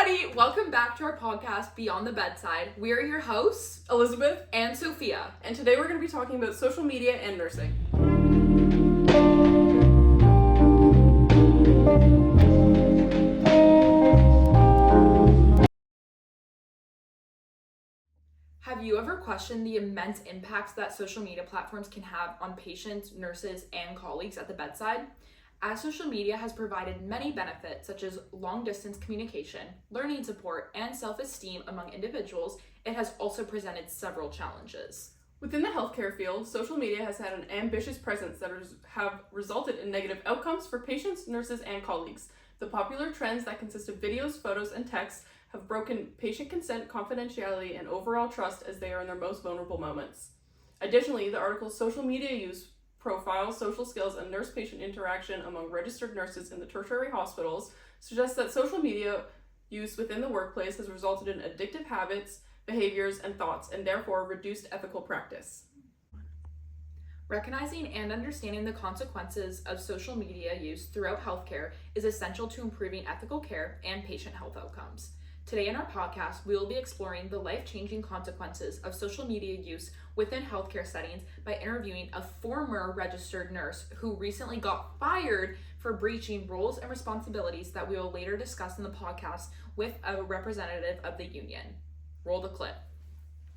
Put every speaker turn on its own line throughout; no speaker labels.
everybody! Welcome back to our podcast, Beyond the Bedside. We're your hosts,
Elizabeth
and Sophia.
and today we're going to be talking about social media and nursing.
Have you ever questioned the immense impacts that social media platforms can have on patients, nurses, and colleagues at the bedside? As social media has provided many benefits such as long-distance communication, learning support, and self-esteem among individuals, it has also presented several challenges.
Within the healthcare field, social media has had an ambitious presence that have resulted in negative outcomes for patients, nurses, and colleagues. The popular trends that consist of videos, photos, and texts have broken patient consent, confidentiality, and overall trust as they are in their most vulnerable moments. Additionally, the article's social media use profile, social skills, and nurse-patient interaction among registered nurses in the tertiary hospitals suggests that social media use within the workplace has resulted in addictive habits, behaviors, and thoughts, and therefore reduced ethical practice.
Recognizing and understanding the consequences of social media use throughout healthcare is essential to improving ethical care and patient health outcomes. Today in our podcast, we will be exploring the life-changing consequences of social media use within healthcare settings by interviewing a former registered nurse who recently got fired for breaching roles and responsibilities that we will later discuss in the podcast with a representative of the union. Roll the clip.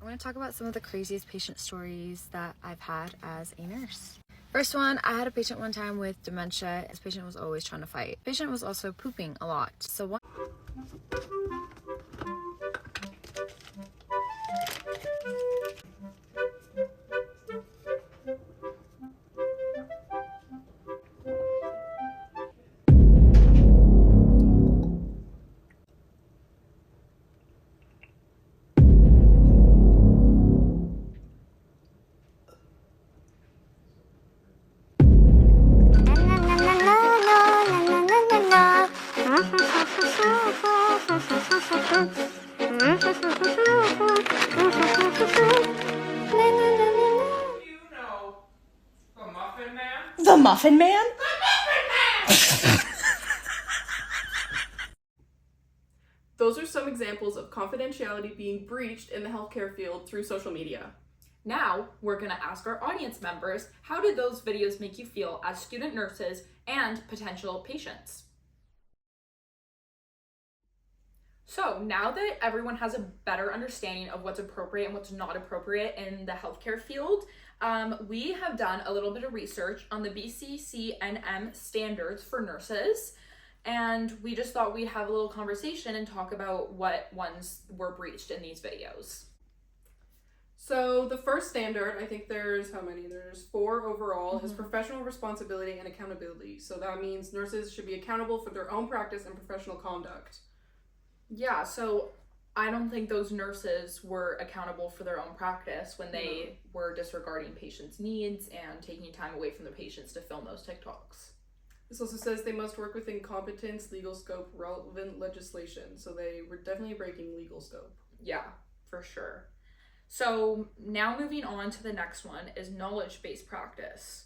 I want to talk about some of the craziest patient stories that I've had as a nurse. First one, I had a patient one time with dementia. This patient was always trying to fight. The patient was also pooping a lot. So one
The Muffin Man?
Those are some examples of confidentiality being breached in the healthcare field through social media.
Now, we're going to ask our audience members, how did those videos make you feel as student nurses and potential patients? So now that everyone has a better understanding of what's appropriate and what's not appropriate in the healthcare field, we have done a little bit of research on the BCCNM standards for nurses, and we just thought we'd have a little conversation and talk about what ones were breached in these videos.
So the first standard, I think there's how many? There's 4 overall, is professional responsibility and accountability. So that means nurses should be accountable for their own practice and professional conduct.
Yeah, so I don't think those nurses were accountable for their own practice when they were disregarding patients' needs and taking time away from the patients to film those TikToks.
This also says they must work within competence, legal scope, relevant legislation. So they were definitely breaking legal scope.
Yeah, for sure. So now moving on to the next one is knowledge-based practice,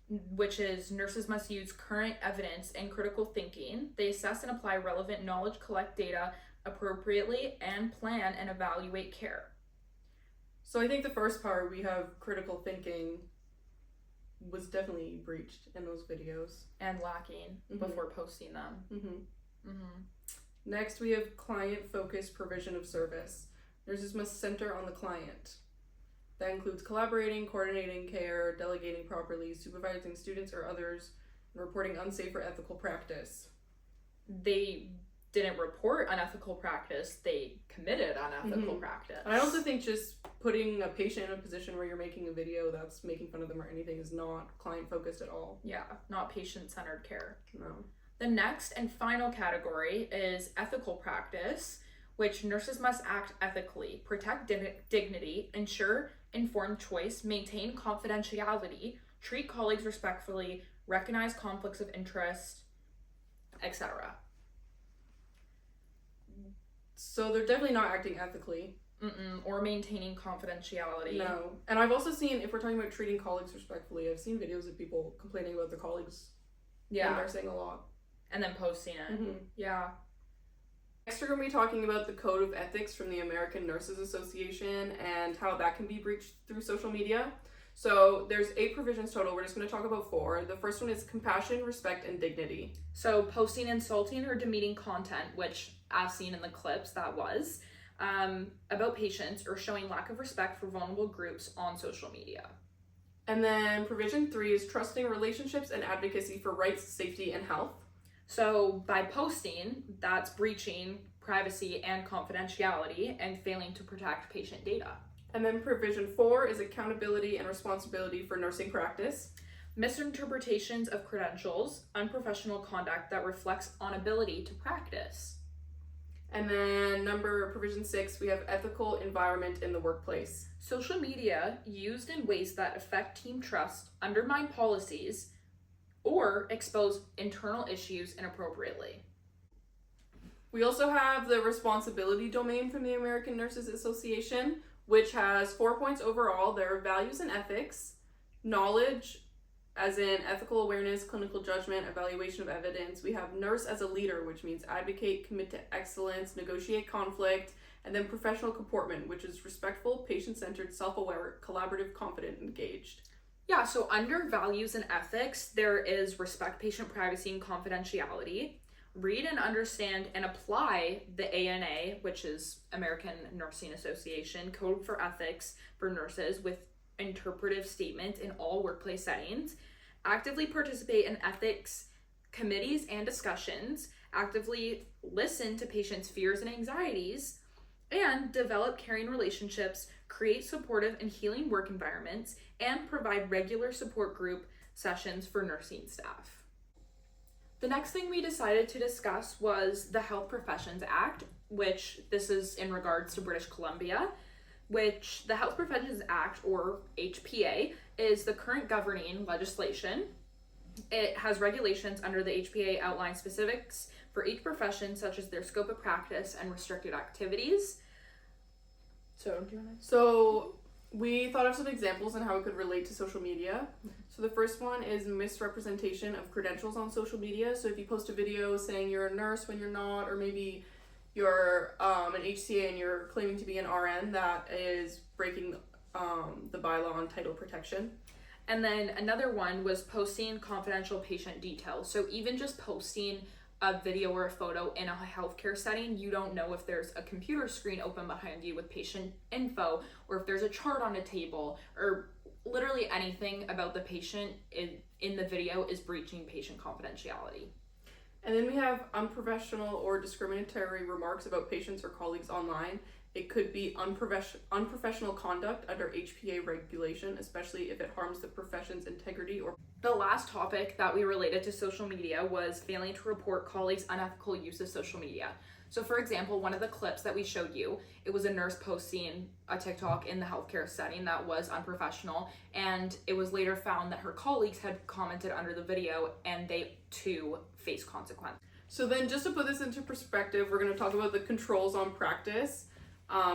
which is nurses must use current evidence and critical thinking. They assess and apply relevant knowledge, collect data appropriately, and plan and evaluate care.
So I think the first part, we have critical thinking, was definitely breached in those videos.
And lacking before posting them.
Next, we have client-focused provision of service. Nurses must center on the client. That includes collaborating, coordinating care, delegating properly, supervising students or others, and reporting unsafe or ethical practice.
They didn't report unethical practice, they committed unethical practice.
And I also think just putting a patient in a position where you're making a video that's making fun of them or anything is not client-focused at all.
Yeah, not patient-centered care.
No.
The next and final category is ethical practice, which nurses must act ethically, protect dignity, ensure informed choice, maintain confidentiality, treat colleagues respectfully, recognize conflicts of interest, etc.
So they're definitely not acting ethically.
Or maintaining confidentiality.
No. And I've also seen, if we're talking about treating colleagues respectfully, I've seen videos of people complaining about their colleagues.
Yeah.
And they're saying a lot.
And then posting it. Yeah.
Next, we're going to be talking about the Code of Ethics from the American Nurses Association and how that can be breached through social media. So there's 8 provisions total. We're just going to talk about 4. The first one is compassion, respect, and dignity.
So posting insulting or demeaning content, which as seen in the clips, that was about patients, or showing lack of respect for vulnerable groups on social media.
And then provision 3 is trusting relationships and advocacy for rights, safety, and health.
So by posting, that's breaching privacy and confidentiality and failing to protect patient data.
And then provision 4 is accountability and responsibility for nursing practice.
Misinterpretations of credentials, unprofessional conduct that reflects on ability to practice.
And then provision 6, we have ethical environment in the workplace.
Social media used in ways that affect team trust, undermine policies, or expose internal issues inappropriately.
We also have the responsibility domain from the American Nurses Association, which has 4 points overall. There are values and ethics, knowledge, as in ethical awareness, clinical judgment, evaluation of evidence. We have nurse as a leader, which means advocate, commit to excellence, negotiate conflict, and then professional comportment, which is respectful, patient-centered, self-aware, collaborative, confident, engaged.
Yeah, so under values and ethics, there is respect patient privacy and confidentiality, read and understand and apply the ANA, which is American Nursing Association, Code for Ethics for Nurses with interpretive statement in all workplace settings, actively participate in ethics committees and discussions, actively listen to patients' fears and anxieties, and develop caring relationships, create supportive and healing work environments, and provide regular support group sessions for nursing staff. The next thing we decided to discuss was the Health Professions Act, which this is in regards to British Columbia, which the Health Professions Act, or HPA, is the current governing legislation. It has regulations under the HPA outline specifics for each profession, such as their scope of practice and restricted activities.
So we thought of some examples on how it could relate to social media. So the first one is misrepresentation of credentials on social media. So if you post a video saying you're a nurse when you're not, or maybe you're an HCA and you're claiming to be an RN, that is breaking the bylaw on title protection.
And then another one was posting confidential patient details. So even just posting a video or a photo in a healthcare setting, you don't know if there's a computer screen open behind you with patient info, or if there's a chart on a table, or literally anything about the patient in the video is breaching patient confidentiality.
And then we have unprofessional or discriminatory remarks about patients or colleagues online. It could be unprofessional conduct under HPA regulation, especially if it harms the profession's integrity. Or
the last topic that we related to social media was failing to report colleagues' unethical use of social media. So for example, one of the clips that we showed you, it was a nurse posting a TikTok in the healthcare setting that was unprofessional, and it was later found that her colleagues had commented under the video and they too face consequences.
So then, just to put this into perspective, we're going to talk about the controls on practice.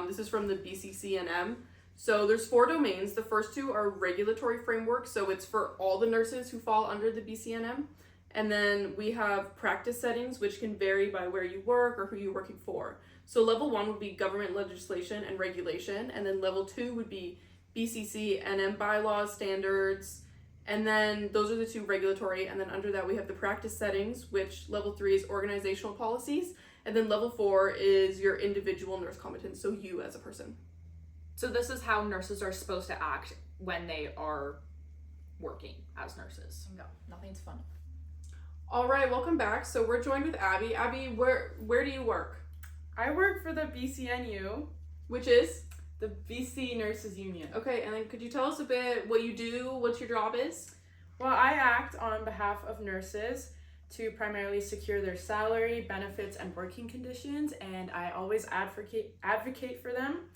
This is from the BCCNM. So there's 4 domains. The first 2 are regulatory framework, so it's for all the nurses who fall under the BCNM. And then we have practice settings, which can vary by where you work or who you're working for. So level 1 would be government legislation and regulation, and then level 2 would be BCCNM bylaws, standards, and then those are the 2 regulatory, and then under that we have the practice settings, which level 3 is organizational policies, and then level 4 is your individual nurse competence, so you as a person.
So this is how nurses are supposed to act when they are working as nurses. No, nothing's fun.
All right, welcome back. So we're joined with Abby. Abby, where do you work?
I work for the BCNU,
Which is?
the BC Nurses Union.
Okay, and then could you tell us a bit what you do, what your job is?
Well, I act on behalf of nurses to primarily secure their salary, benefits, and working conditions, and I always advocate for them.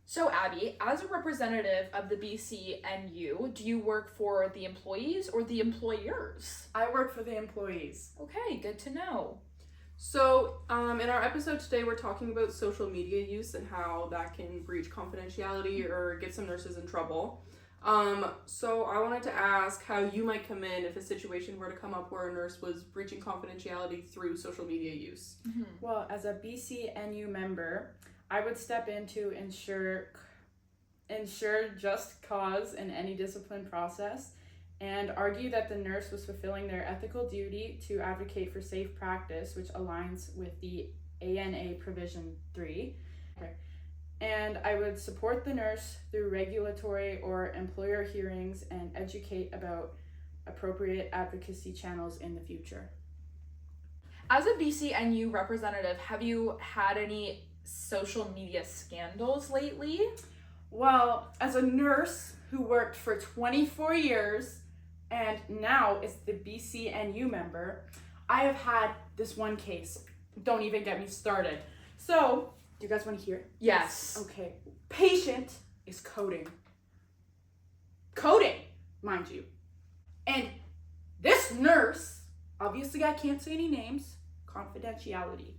So Abby, as a representative of the BCNU, do you work for the employees or the employers?
I work for the employees.
Okay, good to know.
So, in our episode today, we're talking about social media use and how that can breach confidentiality or get some nurses in trouble. So I wanted to ask how you might come in if a situation were to come up where a nurse was breaching confidentiality through social media use.
Well, as a BCNU member, I would step in to ensure just cause in any discipline process and argue that the nurse was fulfilling their ethical duty to advocate for safe practice, which aligns with the ANA Provision 3. Okay. And I would support the nurse through regulatory or employer hearings and educate about appropriate advocacy channels in the future.
As a BCNU representative, have you had any social media scandals lately?
Well, as a nurse who worked for 24 years and now is the BCNU member, I have had this one case. Don't even get me started. So, do you guys want to hear?
Yes.
Okay. Patient is coding. Coding, mind you. And this nurse, obviously I can't say any names, confidentiality.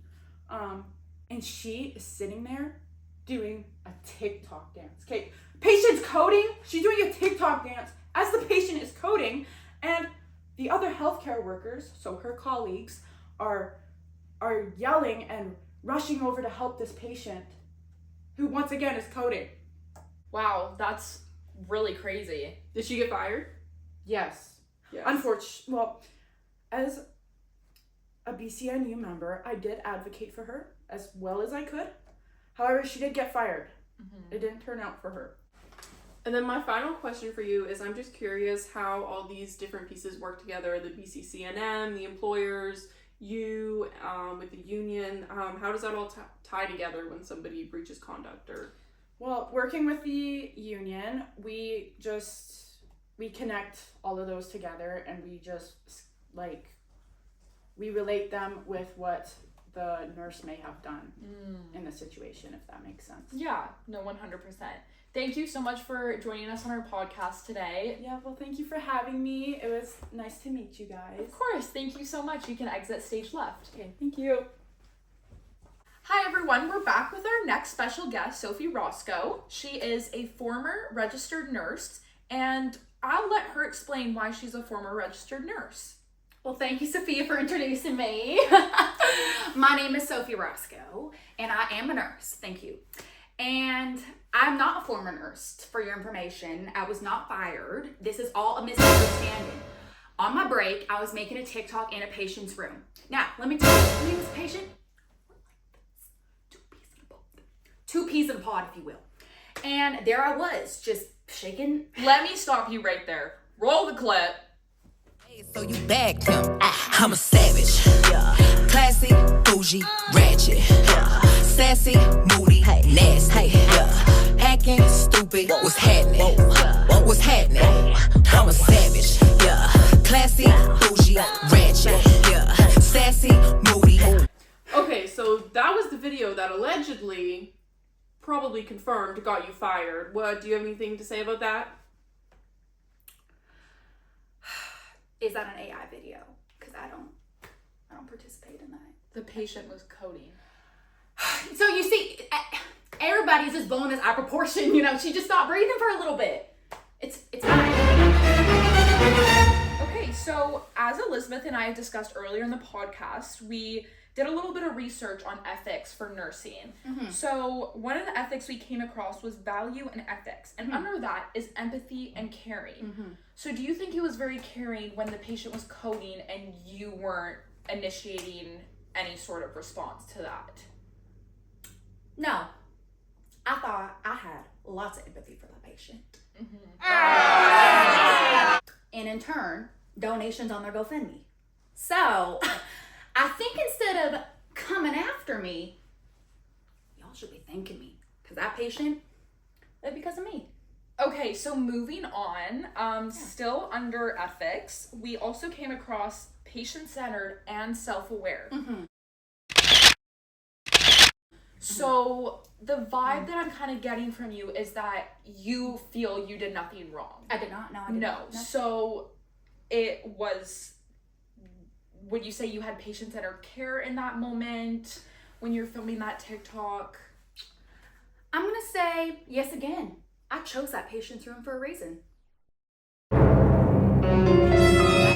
And she is sitting there doing a TikTok dance. Okay, patient's coding, she's doing a TikTok dance as the patient is coding, and the other healthcare workers, so her colleagues, are yelling and rushing over to help this patient, who once again is coding.
Wow, that's really crazy.
Did she get fired?
Yes. Well, as a BCNU member, I did advocate for her as well as I could. However, she did get fired. It didn't turn out for her.
And then my final question for you is, I'm just curious how all these different pieces work together, the BCCNM, the employers, you with the union. How does that all tie together when somebody breaches conduct? Or
Well, working with the union, we connect all of those together, and we just we relate them with what the nurse may have done in the situation, if that makes sense.
Yeah, no, 100%. Thank you so much for joining us on our podcast today.
Yeah, well, thank you for having me. It was nice to meet you guys.
Of course, thank you so much. You can exit stage left.
Okay, thank you.
Hi everyone, we're back with our next special guest, Sophie Roscoe. She is a former registered nurse, and I'll let her explain why she's a former registered nurse.
Well, thank you, Sophia, for introducing me. My name is Sophie Roscoe, and I am a nurse. Thank you. And I'm not a former nurse, for your information. I was not fired. This is all a misunderstanding. On my break, I was making a TikTok in a patient's room. Now, let me tell you, me and this patient, we're like this. 2 peas in a pod, if you will. And there I was, just shaking.
Let me stop you right there. Roll the clip.
So you bagged him. I'm a savage. Classy, bougie, ratchet. Sassy, moody, nasty. Acting stupid. What's happening? What's happening? I'm a savage. Classy, bougie, ratchet. Sassy, moody.
okay, so that was the video that allegedly, probably confirmed, got you fired. Do you have anything to say about that?
Is that an AI video? Because I don't participate in that.
The patient was coding.
So you see, everybody's just blowing this out of proportion. You know, she just stopped breathing for a little bit. It's fine.
Okay, so as Elizabeth and I have discussed earlier in the podcast, we did a little bit of research on ethics for nursing. So one of the ethics we came across was value and ethics. And under that is empathy and caring. So do you think it was very caring when the patient was coding and you weren't initiating any sort of response to that?
No, I thought I had lots of empathy for that patient. And in turn, donations on their GoFundMe. So I think instead of coming after me, y'all should be thanking me. Because that patient, that's because of me.
Okay, so moving on, still under ethics, we also came across patient-centered and self-aware. So the vibe that I'm kind of getting from you is that you feel you did nothing wrong.
I did not. No, I did
No.
not. No.
So it was, would you say you had patient-centered care in that moment when you're filming that TikTok?
I'm going to say, yes again. I chose that patient's room for a reason.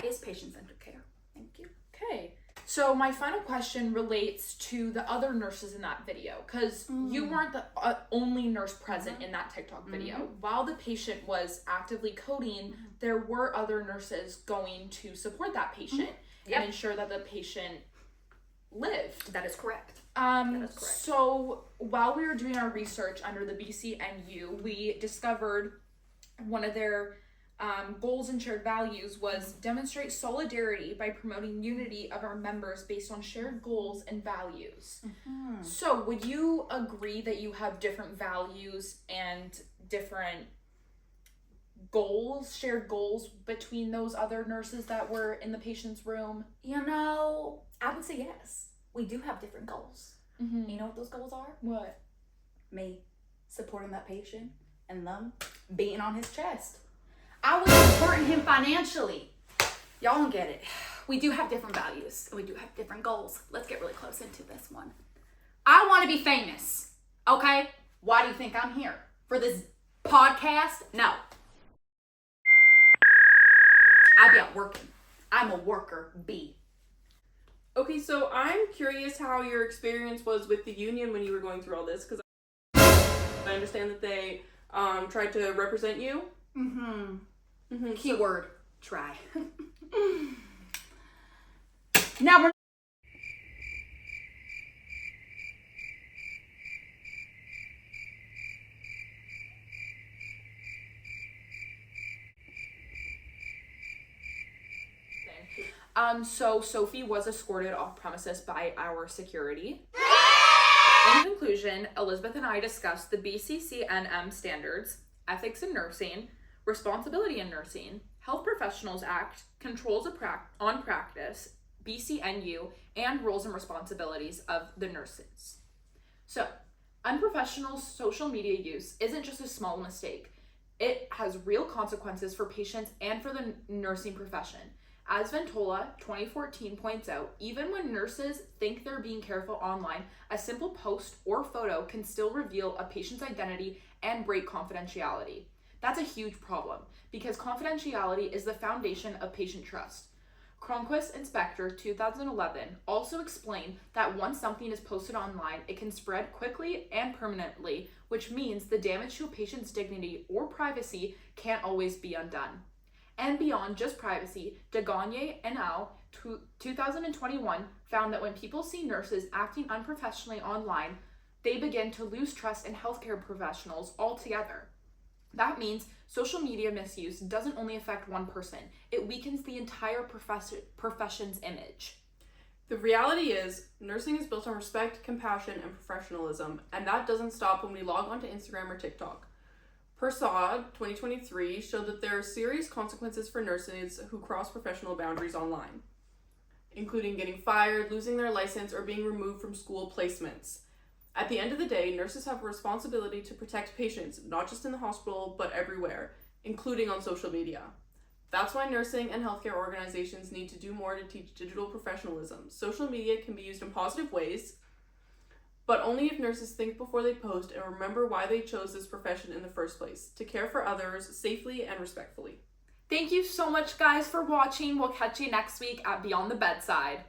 is patient-centered care. Thank you.
Okay. So my final question relates to the other nurses in that video, because you weren't the only nurse present in that TikTok video. While the patient was actively coding, there were other nurses going to support that patient and ensure that the patient lived.
That is correct.
That is correct. So while we were doing our research under the BCNU, we discovered one of their goals and shared values was demonstrate solidarity by promoting unity of our members based on shared goals and values. So would you agree that you have different values and different goals, shared goals between those other nurses that were in the patient's room?
You know, I would say yes. We do have different goals. You know what those goals are?
What?
Me supporting that patient and them beating on his chest. I was supporting him financially. Y'all don't get it. We do have different values and we do have different goals. Let's get really close into this one. I want to be famous. Okay? Why do you think I'm here? For this podcast? No. I be out working. I'm a worker bee.
Okay, so I'm curious how your experience was with the union when you were going through all this, because I understand that they tried to represent you.
Keyword, try. Now we're
So Sophie was escorted off premises by our security. In conclusion, Elizabeth and I discussed the BCCNM standards, ethics in nursing, responsibility in nursing, Health Professionals Act, controls on practice, BCNU, and roles and responsibilities of the nurses. So, unprofessional social media use isn't just a small mistake. It has real consequences for patients and for the nursing profession. As Ventola 2014 points out, even when nurses think they're being careful online, a simple post or photo can still reveal a patient's identity and break confidentiality. That's a huge problem because confidentiality is the foundation of patient trust. Cronquist Inspector 2011 also explained that once something is posted online, it can spread quickly and permanently, which means the damage to a patient's dignity or privacy can't always be undone. And beyond just privacy, de Gagne et al. 2021 found that when people see nurses acting unprofessionally online, they begin to lose trust in healthcare professionals altogether. That means social media misuse doesn't only affect one person, it weakens the entire profession's image.
The reality is, nursing is built on respect, compassion, and professionalism, and that doesn't stop when we log onto Instagram or TikTok. PERSOD 2023 showed that there are serious consequences for nurses who cross professional boundaries online, including getting fired, losing their license, or being removed from school placements. At the end of the day, nurses have a responsibility to protect patients, not just in the hospital, but everywhere, including on social media. That's why nursing and healthcare organizations need to do more to teach digital professionalism. Social media can be used in positive ways, but only if nurses think before they post and remember why they chose this profession in the first place, to care for others safely and respectfully.
Thank you so much, guys, for watching. We'll catch you next week at Beyond the Bedside.